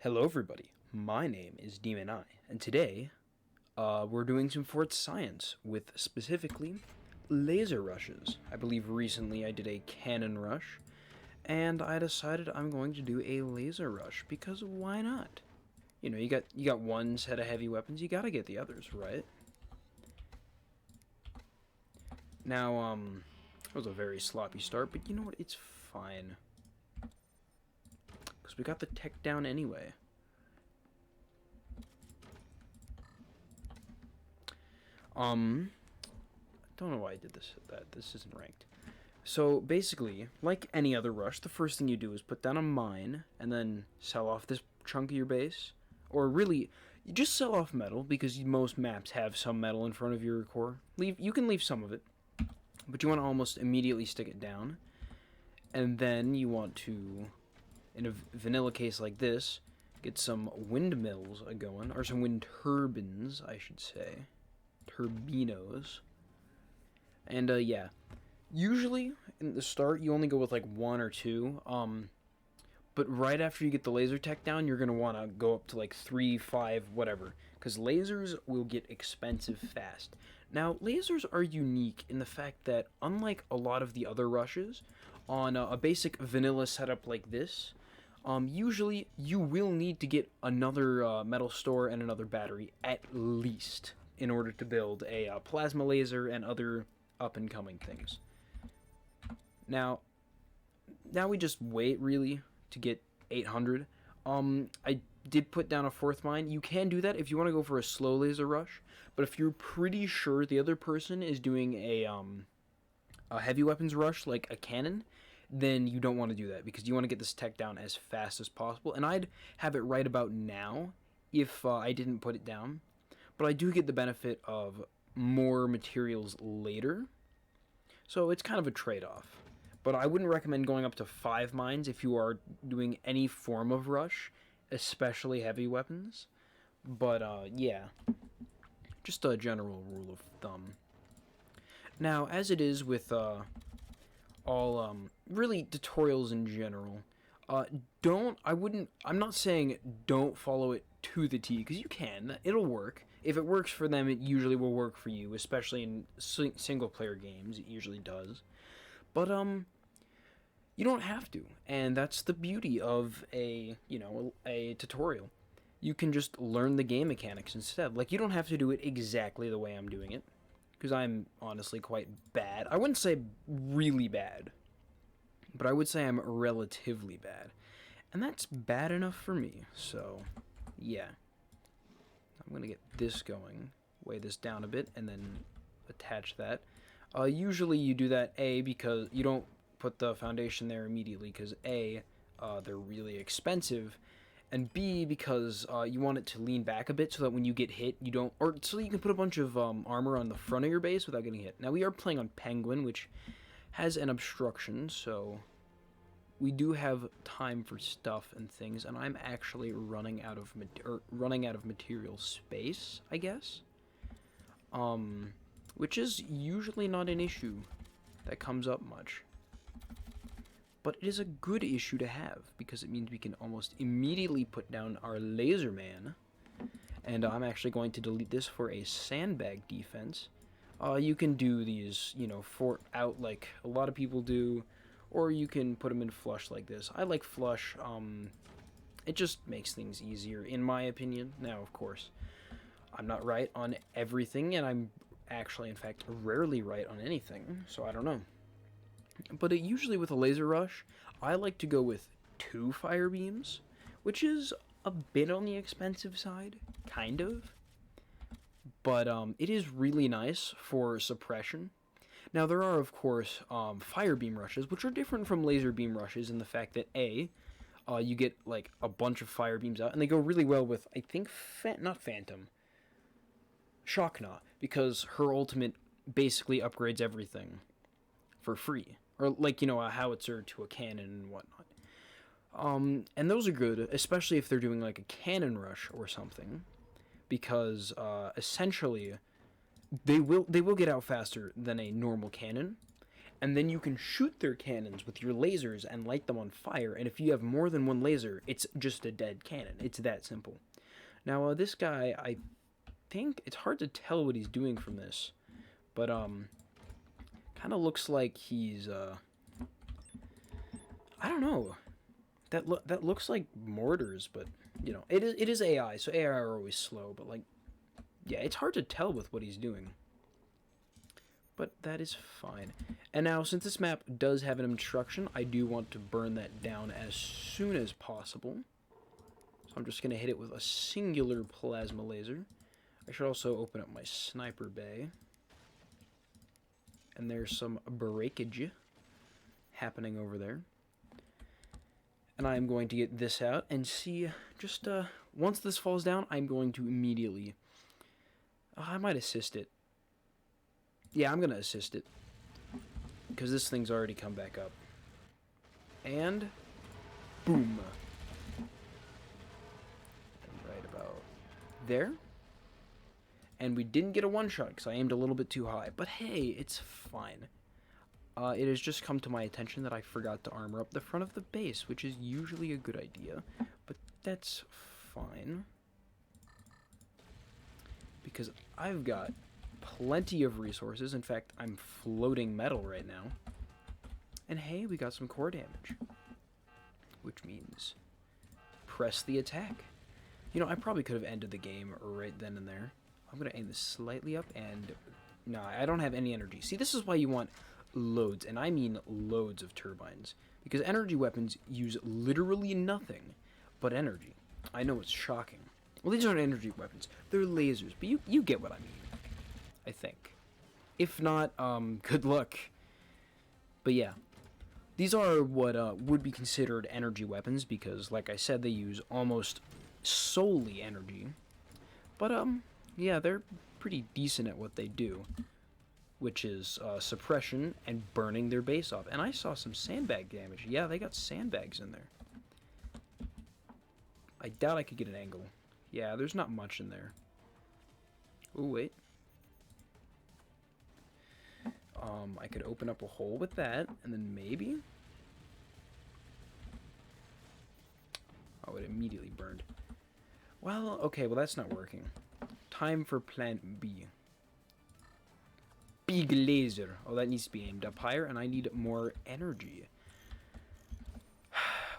Hello everybody, my name is Demon Eye, and today we're doing some FORTS science with specifically laser rushes. I believe recently I did a cannon rush, and I decided I'm going to do a laser rush because why not? You know, you got one set of heavy weapons, you gotta get the others, right? Now, it was a very sloppy start, but you know what, it's fine. Because we got the tech down anyway. I don't know why I did this isn't ranked. So basically, like any other rush, the first thing you do is put down a mine and then sell off this chunk of your base. Or really, you just sell off metal because most maps have some metal in front of your core. You can leave some of it, but you want to almost immediately stick it down. And then you want to, in a vanilla case like this, get some windmills going, or some wind turbines, I should say. Turbinos. And yeah, usually in the start you only go with like one or two, but right after you get the laser tech down you're gonna want to go up to like 3, 5, whatever, because lasers will get expensive fast. Now lasers are unique in the fact that unlike a lot of the other rushes on a basic vanilla setup like this, usually you will need to get another metal store and another battery at least in order to build a plasma laser and other up-and-coming things. Now we just wait, really, to get 800. I did put down a fourth mine. You can do that if you want to go for a slow laser rush, but if you're pretty sure the other person is doing a heavy weapons rush, like a cannon, then you don't want to do that, because you want to get this tech down as fast as possible, and I'd have it right about now if I didn't put it down. But I do get the benefit of more materials later, so it's kind of a trade-off. But I wouldn't recommend going up to 5 mines if you are doing any form of rush, especially heavy weapons. But yeah, just a general rule of thumb. Now, as it is with all really tutorials in general, I'm not saying don't follow it to the T, because you can. It'll work. If it works for them, it usually will work for you, especially in single player games. It usually does. But you don't have to, and that's the beauty of a tutorial. You can just learn the game mechanics instead. Like, you don't have to do it exactly the way I'm doing it, because I'm honestly quite bad. I wouldn't say really bad, but I would say I'm relatively bad, and that's bad enough for me. So yeah, I'm gonna get this going, weigh this down a bit, and then attach that. Usually you do that because you don't put the foundation there immediately, because they're really expensive, and B, because you want it to lean back a bit so that when you get hit you don't, or so you can put a bunch of armor on the front of your base without getting hit. Now we are playing on Penguin, which has an obstruction, so we do have time for stuff and things, and I'm actually running out of material space, I guess. Which is usually not an issue that comes up much. But it is a good issue to have, because it means we can almost immediately put down our laser man. And I'm actually going to delete this for a sandbag defense. You can do these, fort out like a lot of people do, or you can put them in flush like this. I like flush. It just makes things easier, in my opinion. Now, of course, I'm not right on everything, and I'm actually, in fact, rarely right on anything, so I don't know. But usually with a laser rush, I like to go with 2 fire beams, which is a bit on the expensive side, kind of. But it is really nice for suppression. Now, there are, of course, fire beam rushes, which are different from laser beam rushes in the fact that, you get, like, a bunch of fire beams out, and they go really well with, I think, not Phantom, Shockna, because her ultimate basically upgrades everything for free. Or, like, a howitzer to a cannon and whatnot. And those are good, especially if they're doing, like, a cannon rush or something, because, essentially, they will get out faster than a normal cannon, and then you can shoot their cannons with your lasers and light them on fire, and if you have more than one laser, it's just a dead cannon. It's that simple. Now, this guy, I think it's hard to tell what he's doing from this, but kind of looks like he's I don't know. That looks like mortars, but you know, it is AI, so AI are always slow, but like, yeah, it's hard to tell with what he's doing. But that is fine. And now, since this map does have an obstruction, I do want to burn that down as soon as possible. So I'm just going to hit it with a singular plasma laser. I should also open up my sniper bay. And there's some breakage happening over there. And I'm going to get this out and see, just, once this falls down, I'm going to immediately... I might assist it. Yeah, I'm going to assist it. Because this thing's already come back up. And... boom. And right about there. And we didn't get a one-shot because I aimed a little bit too high. But hey, it's fine. It has just come to my attention that I forgot to armor up the front of the base, which is usually a good idea. But that's fine. Because I've got plenty of resources. In fact, I'm floating metal right now. And hey, we got some core damage. Which means press the attack. You know, I probably could have ended the game right then and there. I'm going to aim this slightly up and... no, I don't have any energy. See, this is why you want loads, and I mean loads of turbines. Because energy weapons use literally nothing but energy. I know it's shocking. Well, these aren't energy weapons. They're lasers, but you get what I mean. I think. If not, good luck. But yeah. These are what would be considered energy weapons because, like I said, they use almost solely energy. But, yeah, they're pretty decent at what they do. Which is suppression and burning their base off. And I saw some sandbag damage. Yeah, they got sandbags in there. I doubt I could get an angle. Yeah, there's not much in there. Oh, wait. I could open up a hole with that, and then maybe... oh, it immediately burned. Well, okay, well that's not working. Time for plan B. Big laser. Oh, that needs to be aimed up higher, and I need more energy.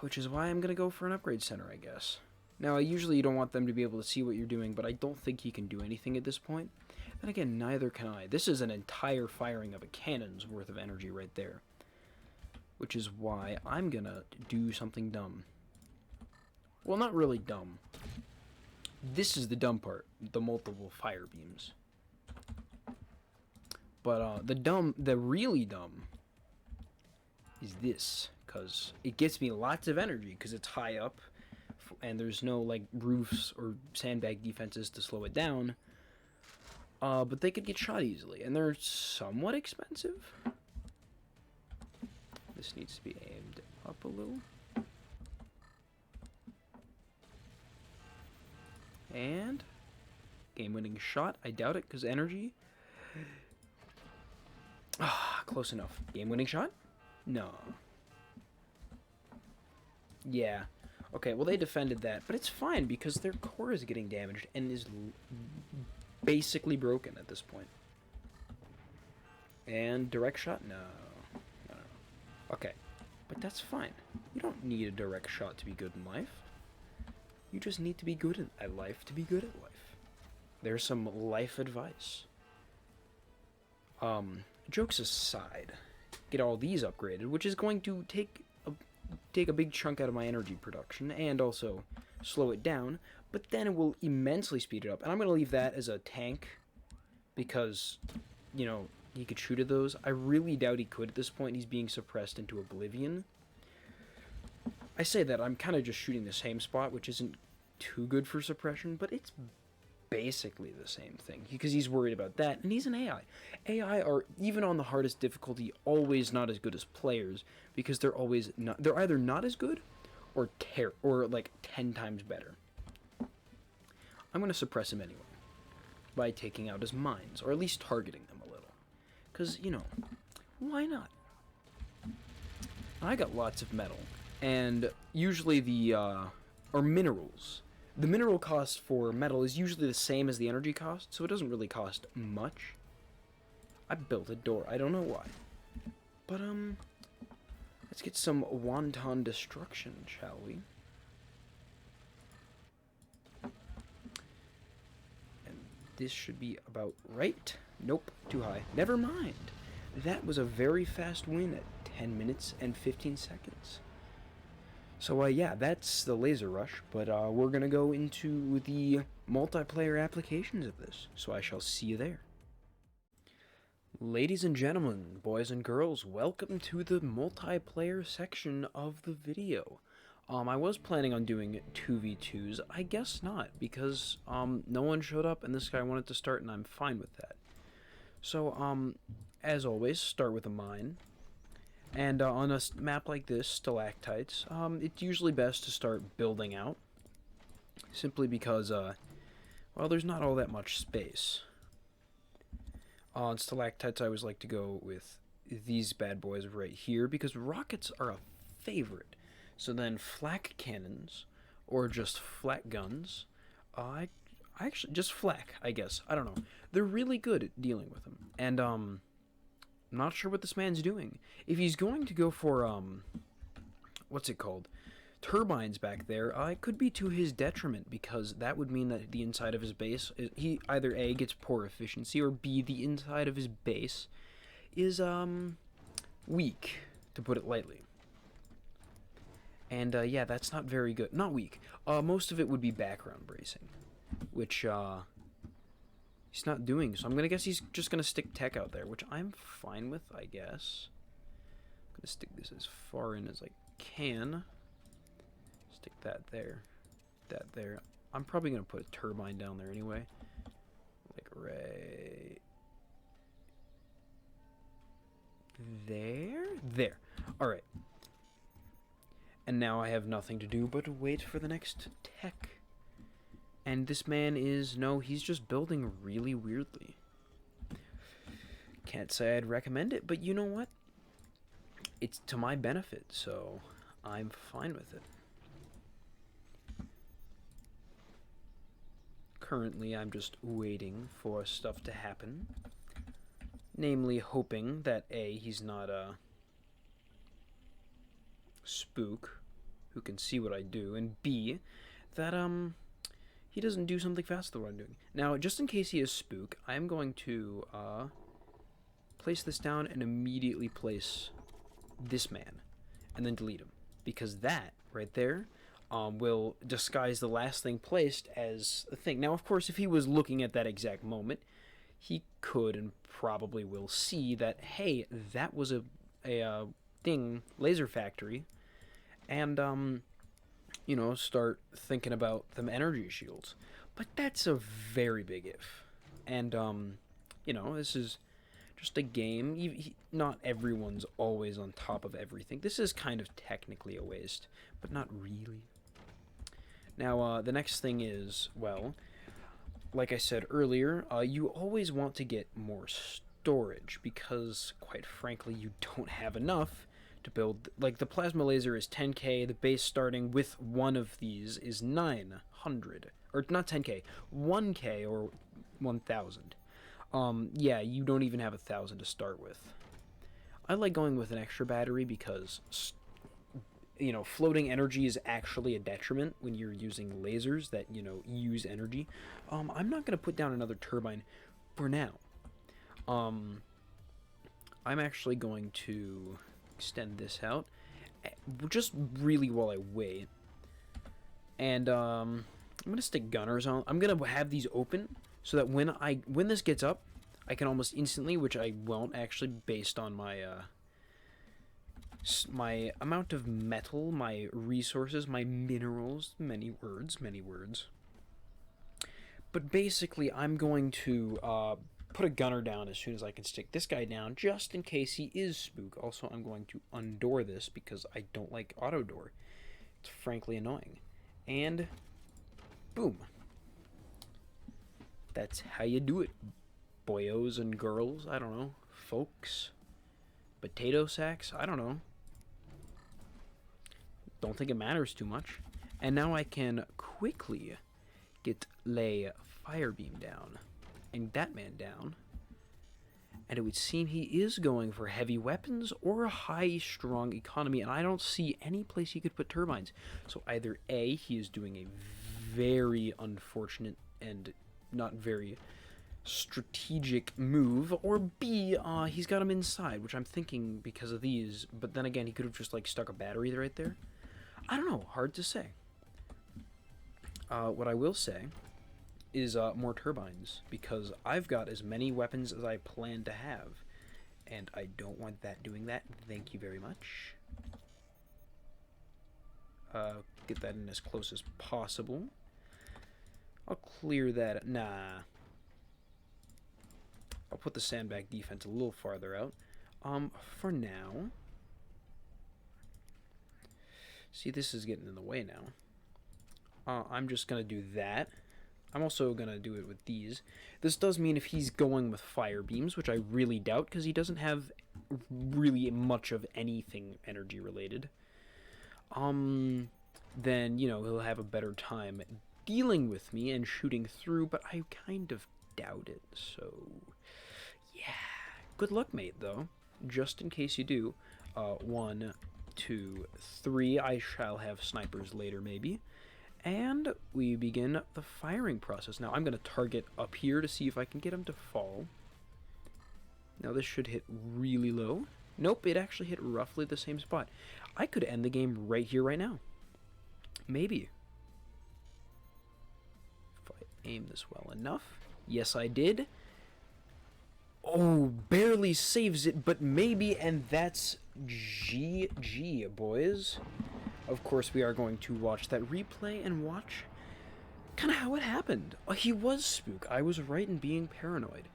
Which is why I'm going to go for an upgrade center, I guess. Now, usually you don't want them to be able to see what you're doing, but I don't think he can do anything at this point. And again, neither can I. This is an entire firing of a cannon's worth of energy right there. Which is why I'm going to do something dumb. Well, not really dumb. This is the dumb part. The multiple fire beams. But the really dumb is this, because it gets me lots of energy because it's high up and there's no like roofs or sandbag defenses to slow it down. But they could get shot easily, and they're somewhat expensive. This needs to be aimed up a little. And game-winning shot. I doubt it because energy. Ah, close enough. Game-winning shot? No. Yeah. Okay, well they defended that, but it's fine because their core is getting damaged and is basically broken at this point. And direct shot? No. No. Okay, but that's fine. You don't need a direct shot to be good in life. You just need to be good at life to be good at life. There's some life advice. Jokes aside, get all these upgraded, which is going to take a big chunk out of my energy production and also slow it down, but then it will immensely speed it up. And I'm going to leave that as a tank because, you know, he could shoot at those. I really doubt he could at this point. He's being suppressed into oblivion. I say that, I'm kind of just shooting the same spot, which isn't too good for suppression, but it's basically the same thing because he's worried about that, and he's an AI. AI are, even on the hardest difficulty, always not as good as players because they're always not. They're either not as good or like 10 times better. I'm going to suppress him anyway by taking out his mines, or at least targeting them a little, because, you know, why not? I got lots of metal, and usually or minerals. The mineral cost for metal is usually the same as the energy cost, so it doesn't really cost much. I built a door. I don't know why. But, let's get some wanton destruction, shall we? And this should be about right. Nope, too high. Never mind. That was a very fast win at 10 minutes and 15 seconds. So, yeah, that's the laser rush, but we're going to go into the multiplayer applications of this, so I shall see you there. Ladies and gentlemen, boys and girls, welcome to the multiplayer section of the video. I was planning on doing 2v2s, I guess not, because no one showed up and this guy wanted to start and I'm fine with that. So, as always, start with a mine. And on a map like this, stalactites, it's usually best to start building out. Simply because, well, there's not all that much space. On stalactites, I always like to go with these bad boys right here, because rockets are a favorite. So then flak cannons, or just flak guns, I actually, just flak, I guess, I don't know. They're really good at dealing with them. And, I'm not sure what this man's doing. If he's going to go for, what's it called? Turbines back there, it could be to his detriment, because that would mean that the inside of his base, he either A, gets poor efficiency, or B, the inside of his base is, weak, to put it lightly. And, yeah, that's not very good. Not weak. Most of it would be background bracing, which, he's not doing, so I'm gonna guess he's just gonna stick tech out there, which I'm fine with, I guess. I'm gonna stick this as far in as I can. Stick that there. That there. I'm probably gonna put a turbine down there anyway. Like right there? There. Alright. And now I have nothing to do but wait for the next tech. And this man is, no, he's just building really weirdly. Can't say I'd recommend it, but you know what? It's to my benefit, so I'm fine with it. Currently, I'm just waiting for stuff to happen. Namely, hoping that A, he's not a spook who can see what I do, and B, that, he doesn't do something faster than what I'm doing. Now, just in case he is spook, I'm going to place this down and immediately place this man, and then delete him, because that right there will disguise the last thing placed as a thing. Now, of course, if he was looking at that exact moment, he could and probably will see that, hey, that was a thing, laser factory, and you know, start thinking about them energy shields. But that's a very big if. And, you know, this is just a game. Not everyone's always on top of everything. This is kind of technically a waste, but not really. Now, the next thing is, well, like I said earlier, you always want to get more storage because, quite frankly, you don't have enough to build. Like, the plasma laser is 10k, the base starting with one of these is 900, or not 10k, 1k or 1000. Yeah, you don't even have 1000 to start with. I like going with an extra battery because, you know, floating energy is actually a detriment when you're using lasers that, you know, use energy. I'm not going to put down another turbine for now. I'm actually going to extend this out just really while I wait. And I'm gonna stick gunners on. I'm gonna have these open so that when this gets up, I can almost instantly, which I won't actually, based on my my amount of metal, my resources, my minerals, many words, but basically I'm going to put a gunner down as soon as I can stick this guy down, just in case he is spook. Also, I'm going to undoor this because I don't like auto door. It's frankly annoying. And boom. That's how you do it, boyos and girls. I don't know, folks, potato sacks. I don't know. don't think it matters too much. And now I can quickly lay fire beam down and that man down. And it would seem he is going for heavy weapons or a high strong economy, and I don't see any place he could put turbines. So either A, he is doing a very unfortunate and not very strategic move, or B, he's got him inside, which I'm thinking because of these, but then again, he could have just like stuck a battery right there. I don't know, hard to say. What I will say is more turbines, because I've got as many weapons as I plan to have, and I don't want that doing that. Thank you very much. Get that in as close as possible. I'll clear that. Nah. I'll put the sandbag defense a little farther out. For now. See, this is getting in the way now. I'm just going to do that. I'm also going to do it with these. This does mean if he's going with fire beams, which I really doubt because he doesn't have really much of anything energy related, then, you know, he'll have a better time dealing with me and shooting through, but I kind of doubt it, so yeah. Good luck, mate, though. Just in case you do. 1, 2, 3. I shall have snipers later, maybe. And we begin the firing process. Now, I'm going to target up here to see if I can get him to fall. Now, this should hit really low. Nope, it actually hit roughly the same spot. I could end the game right here, right now. Maybe. If I aim this well enough. Yes, I did. Oh, barely saves it, but maybe, and that's GG, boys. Of course, we are going to watch that replay and watch kind of how it happened. He was spook. I was right in being paranoid.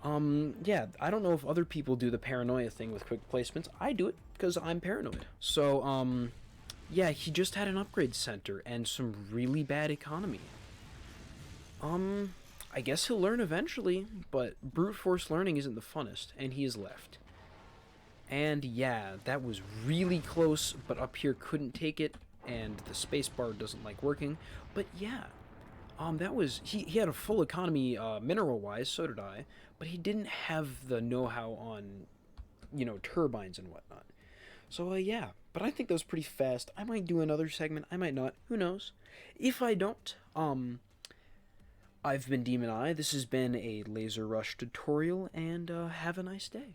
Yeah, I don't know if other people do the paranoia thing with quick placements. I do it because I'm paranoid. So, yeah, he just had an upgrade center and some really bad economy. I guess he'll learn eventually, but brute force learning isn't the funnest, and he is left. And yeah, that was really close, but up here couldn't take it, and the spacebar doesn't like working. But yeah, that was, he had a full economy mineral-wise, so did I, but he didn't have the know-how on, you know, turbines and whatnot. So yeah, but I think that was pretty fast. I might do another segment, I might not, who knows. If I don't, I've been Demon Eye, this has been a Laser Rush tutorial, and have a nice day.